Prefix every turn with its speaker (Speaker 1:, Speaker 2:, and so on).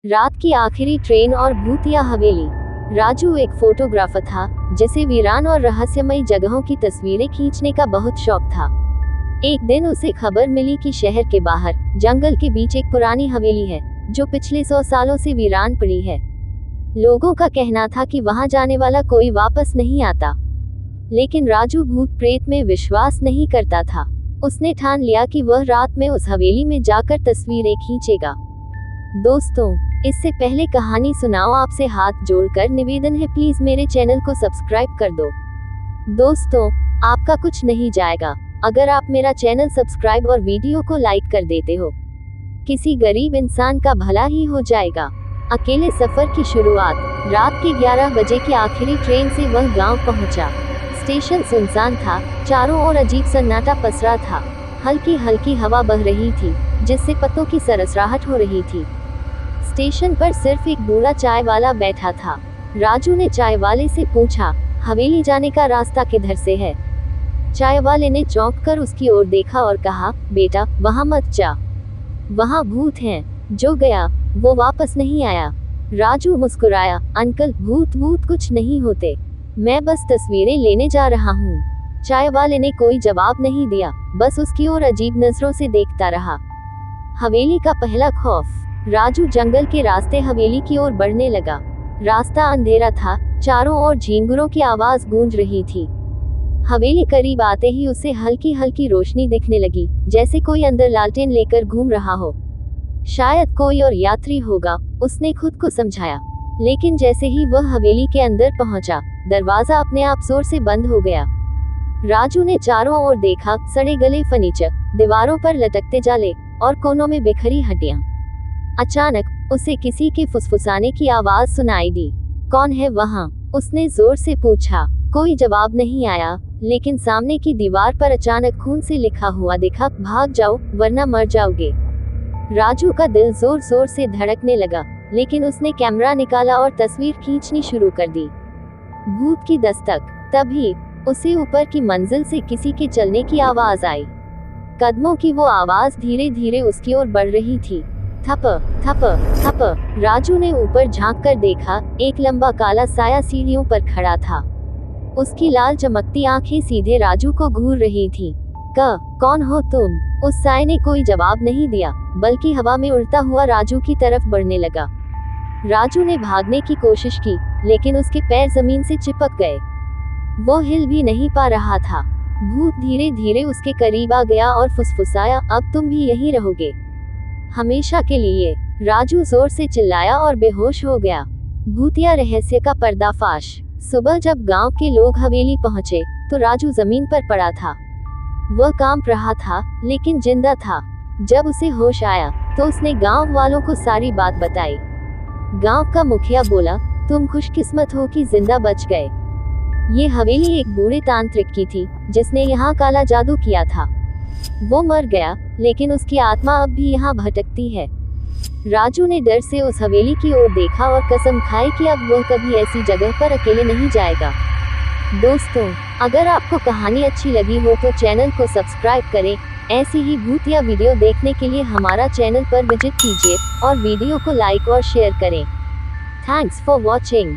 Speaker 1: रात की आखिरी ट्रेन और भूतिया हवेली। राजू एक फोटोग्राफर था जिसे वीरान और रहस्यमयी जगहों की तस्वीरें खींचने का बहुत शौक था। एक दिन उसे खबर मिली कि शहर के बाहर जंगल के बीच एक पुरानी हवेली है जो पिछले 100 सालों से वीरान पड़ी है। लोगों का कहना था कि वहां जाने वाला कोई वापस नहीं आता, लेकिन राजू भूत प्रेत में विश्वास नहीं करता था। उसने ठान लिया कि वह रात में उस हवेली में जाकर तस्वीरें खींचेगा। दोस्तों, इससे पहले कहानी सुनाओ, आपसे हाथ जोड़कर निवेदन है, प्लीज मेरे चैनल को सब्सक्राइब कर दो। दोस्तों, आपका कुछ नहीं जाएगा अगर आप मेरा चैनल सब्सक्राइब और वीडियो को लाइक कर देते हो। किसी गरीब इंसान का भला ही हो जाएगा। अकेले सफर की शुरुआत। रात के 11 बजे की आखिरी ट्रेन से वह गांव पहुंचा। स्टेशन सुनसान था, चारों ओर अजीब सन्नाटा पसरा था। हल्की हल्की हवा बह रही थी जिससे पत्तों की सरसराहट हो रही थी। स्टेशन पर सिर्फ एक बूढ़ा चाय वाला बैठा था। राजू ने चाय वाले से पूछा, हवेली जाने का रास्ता किधर से है? चाय वाले ने चौंक कर उसकी ओर देखा और कहा, बेटा, वहां मत जा, वहां भूत हैं। जो गया वो वापस नहीं आया। राजू मुस्कुराया, अंकल, भूत भूत कुछ नहीं होते, मैं बस तस्वीरें लेने जा रहा हूँ। चाय वाले ने कोई जवाब नहीं दिया, बस उसकी ओर अजीब नजरों से देखता रहा। हवेली का पहला खौफ। राजू जंगल के रास्ते हवेली की ओर बढ़ने लगा। रास्ता अंधेरा था, चारों ओर झींगुरों की आवाज गूंज रही थी। हवेली करीब आते ही उसे हल्की हल्की रोशनी दिखने लगी, जैसे कोई अंदर लालटेन लेकर घूम रहा हो। शायद कोई और यात्री होगा, उसने खुद को समझाया। लेकिन जैसे ही वह हवेली के अंदर पहुंचा, दरवाजा अपने आप जोर से बंद हो गया। राजू ने चारों ओर देखा, सड़े गले फर्नीचर, दीवारों पर लटकते जाले और कोनों में बिखरी हड्डियां। अचानक उसे किसी के फुसफुसाने की आवाज सुनाई दी। कौन है वहां? उसने जोर से पूछा। कोई जवाब नहीं आया, लेकिन सामने की दीवार पर अचानक खून से लिखा हुआ दिखा, भाग जाओ वरना मर जाओगे। राजू का दिल जोर जोर से धड़कने लगा, लेकिन उसने कैमरा निकाला और तस्वीर खींचनी शुरू कर दी। भूत की दस्तक। तभी उसे ऊपर की मंजिल से किसी के चलने की आवाज आई। कदमों की वो आवाज धीरे धीरे उसकी ओर बढ़ रही थी। थप थप थप। राजू ने ऊपर झांक कर देखा, एक लंबा काला साया सीढ़ियों पर खड़ा था। उसकी लाल चमकती आंखें सीधे राजू को घूर रही थी। कौन हो तुम? उस साये ने कोई जवाब नहीं दिया, बल्कि हवा में उड़ता हुआ राजू की तरफ बढ़ने लगा। राजू ने भागने की कोशिश की, लेकिन उसके पैर जमीन से चिपक गए। वो हिल भी नहीं पा रहा था। भूत धीरे धीरे उसके करीब आ गया और फुसफुसाया, अब तुम भी यहीं रहोगे, हमेशा के लिए। राजू जोर से चिल्लाया और बेहोश हो गया। भूतिया रहस्य का पर्दाफाश। सुबह जब गांव के लोग हवेली पहुंचे, तो राजू जमीन पर पड़ा था। वह कांप रहा था, लेकिन जिंदा था। जब उसे होश आया, तो उसने गांव वालों को सारी बात बताई। गांव का मुखिया बोला, तुम खुशकिस्मत हो कि जिंदा बच गए। ये हवेली एक बूढ़े तांत्रिक की थी, जिसने यहाँ काला जादू किया था। वो मर गया, लेकिन उसकी आत्मा अब भी यहाँ भटकती है। राजू ने डर से उस हवेली की ओर देखा और कसम खाई कि अब वह कभी ऐसी जगह पर अकेले नहीं जाएगा। दोस्तों, अगर आपको कहानी अच्छी लगी हो तो चैनल को सब्सक्राइब करें। ऐसी ही भूतिया वीडियो देखने के लिए हमारा चैनल पर विजिट कीजिए और वीडियो को लाइक और शेयर करें। Thanks for watching.